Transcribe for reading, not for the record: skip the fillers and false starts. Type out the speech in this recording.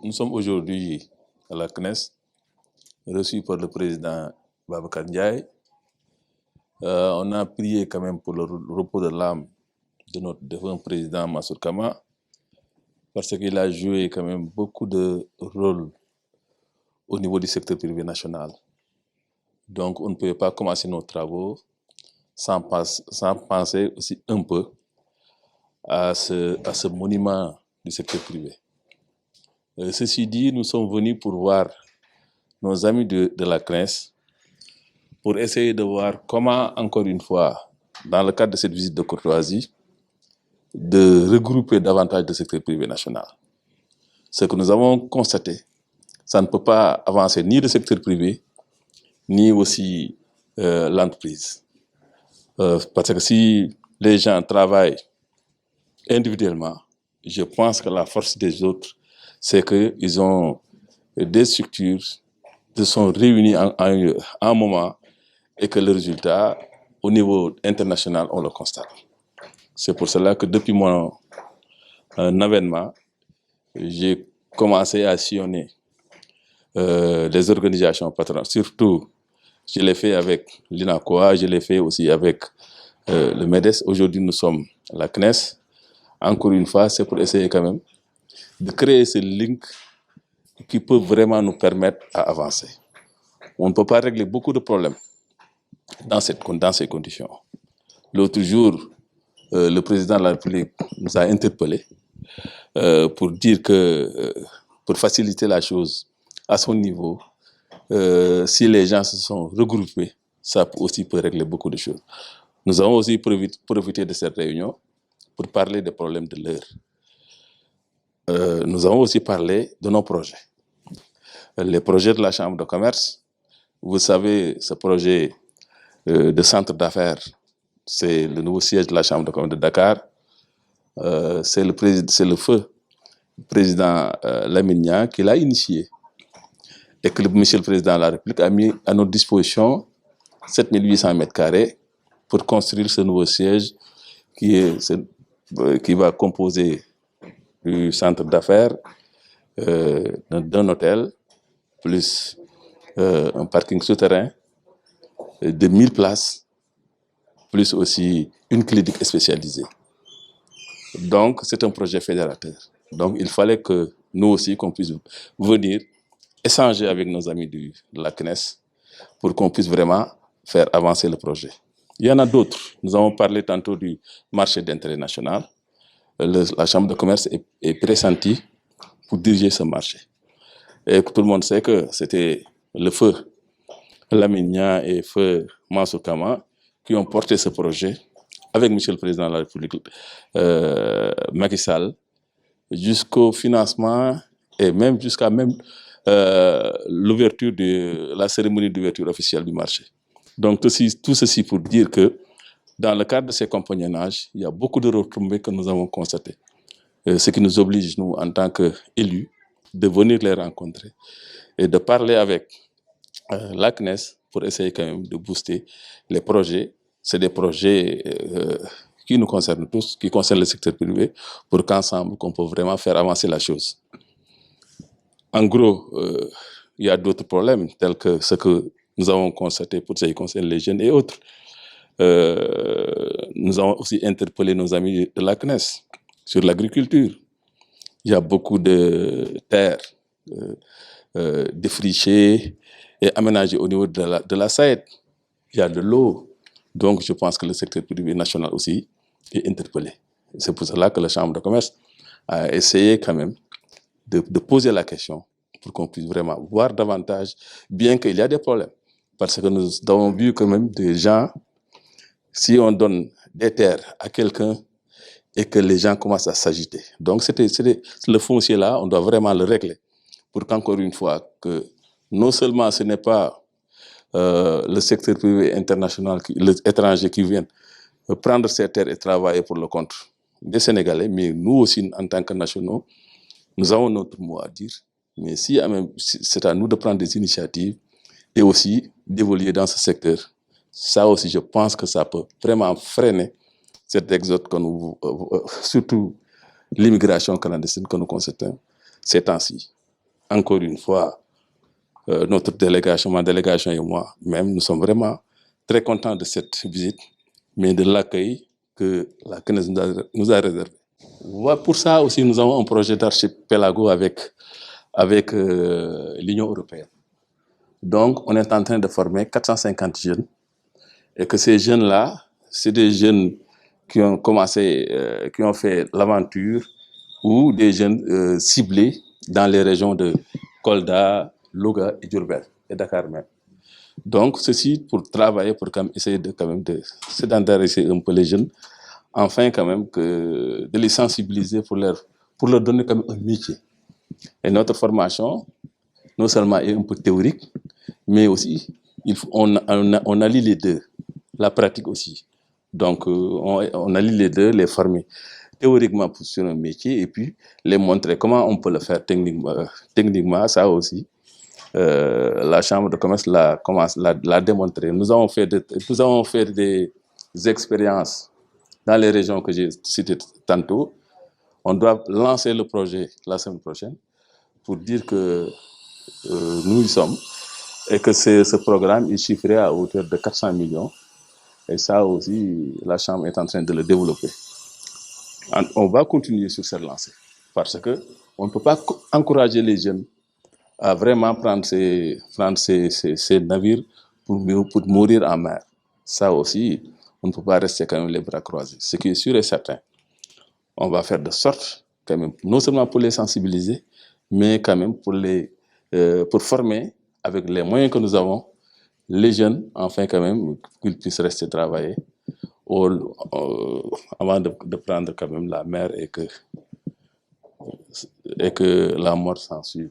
Nous sommes aujourd'hui à la CNES, reçus par le président Babacar Ndiaye. On a prié quand même pour le repos de l'âme de notre défunt président Mansour Kama, parce qu'il a joué quand même beaucoup de rôles au niveau du secteur privé national. Donc on ne pouvait pas commencer nos travaux sans penser aussi un peu à ce monument du secteur privé. Ceci dit, nous sommes venus pour voir nos amis de la CNES, pour essayer de voir comment, encore une fois, dans le cadre de cette visite de courtoisie, de regrouper davantage le secteur privé national. Ce que nous avons constaté, ça ne peut pas avancer ni le secteur privé, ni aussi l'entreprise. Parce que si les gens travaillent individuellement, je pense que la force des autres, c'est qu'ils ont des structures qui sont réunies en un moment et que le résultat, au niveau international, on le constate. C'est pour cela que depuis mon avènement, j'ai commencé à sillonner les organisations patronales. Surtout, je l'ai fait avec l'INACOA, je l'ai fait aussi avec le MEDES. Aujourd'hui, nous sommes à la CNES. Encore une fois, c'est pour essayer quand même de créer ce link qui peut vraiment nous permettre à avancer. On ne peut pas régler beaucoup de problèmes dans ces conditions. L'autre jour, le président de la République nous a interpellés pour dire que, pour faciliter la chose à son niveau, si les gens se sont regroupés, ça aussi peut régler beaucoup de choses. Nous avons aussi profité de cette réunion pour parler des problèmes de l'heure. Nous avons aussi parlé de nos projets. Les projets de la Chambre de commerce, vous savez, ce projet de centre d'affaires, c'est le nouveau siège de la Chambre de commerce de Dakar. C'est le feu président Lamine Niang qui l'a initié et que monsieur le président de la République a mis à notre disposition 7800 mètres carrés pour construire ce nouveau siège qui va composer du centre d'affaires, d'un hôtel, plus un parking souterrain de 1000 places, plus aussi une clinique spécialisée. Donc, c'est un projet fédérateur. Donc, il fallait que nous aussi, qu'on puisse venir échanger avec nos amis de la CNES pour qu'on puisse vraiment faire avancer le projet. Il y en a d'autres. Nous avons parlé tantôt du marché d'intérêt national. La Chambre de commerce est pressentie pour diriger ce marché. Et tout le monde sait que c'était le feu Lamine Niang et feu Mansour Kama qui ont porté ce projet avec monsieur le président de la République, Macky Sall, jusqu'au financement et même jusqu'à l'ouverture de la cérémonie d'ouverture officielle du marché. Donc tout ceci pour dire que dans le cadre de ces compagnonnages, il y a beaucoup de retombées que nous avons constatées. Ce qui nous oblige, nous, en tant qu'élus, de venir les rencontrer et de parler avec la CNES pour essayer quand même de booster les projets. C'est des projets qui nous concernent tous, qui concernent le secteur privé, pour qu'ensemble, qu'on peut vraiment faire avancer la chose. En gros, il y a d'autres problèmes, tels que ce que nous avons constaté pour ce qui concerne les jeunes et autres. Nous avons aussi interpellé nos amis de la CNES sur l'agriculture. Il y a beaucoup de terres défrichées et aménagées au niveau de la SAED. Il y a de l'eau. Donc, je pense que le secteur privé national aussi est interpellé. C'est pour cela que la Chambre de commerce a essayé quand même de poser la question pour qu'on puisse vraiment voir davantage, bien qu'il y a des problèmes. Parce que nous avons vu quand même des gens, si on donne des terres à quelqu'un et que les gens commencent à s'agiter. Donc, le foncier là, on doit vraiment le régler pour qu'encore une fois, que non seulement ce n'est pas le secteur privé international, l'étranger qui vient prendre ces terres et travailler pour le compte des Sénégalais, mais nous aussi, en tant que nationaux, nous avons notre mot à dire. Mais c'est à nous de prendre des initiatives et aussi d'évoluer dans ce secteur. Ça aussi, je pense que ça peut vraiment freiner cet exode que surtout l'immigration clandestine que nous constatons ces temps-ci. encore une fois, notre délégation, ma délégation et moi même, nous sommes vraiment très contents de cette visite, mais de l'accueil que la CNES nous a réservé. Ouais, pour ça aussi, nous avons un projet d'archipelago avec l'Union européenne. Donc, on est en train de former 450 jeunes et que ces jeunes-là, c'est des jeunes qui ont commencé, qui ont fait l'aventure ou des jeunes ciblés dans les régions de Kolda, Louga et Diourbel et Dakar même. Donc, ceci pour travailler, pour quand même essayer de sédentariser un peu les jeunes, afin quand même de les sensibiliser pour leur donner quand même un métier. Et notre formation, non seulement est un peu théorique, mais aussi on allie les deux, la pratique aussi. Donc, on allie les deux, les former théoriquement sur un métier et puis les montrer comment on peut le faire techniquement, ça aussi. La Chambre de commerce l'a démontré. Nous avons fait des expériences dans les régions que j'ai citées tantôt. On doit lancer le projet la semaine prochaine pour dire que nous y sommes et que ce programme est chiffré à hauteur de 400 millions. Et ça aussi, la Chambre est en train de le développer. On va continuer sur cette lancée parce que on ne peut pas encourager les jeunes à vraiment prendre ces navires pour mourir en mer. Ça aussi, on ne peut pas rester quand même les bras croisés. Ce qui est sûr et certain, on va faire de sorte, quand même, non seulement pour les sensibiliser, mais quand même pour former, avec les moyens que nous avons, les jeunes, enfin quand même, qu'ils puissent rester travailler avant de prendre quand même la mer et que la mort s'en suive.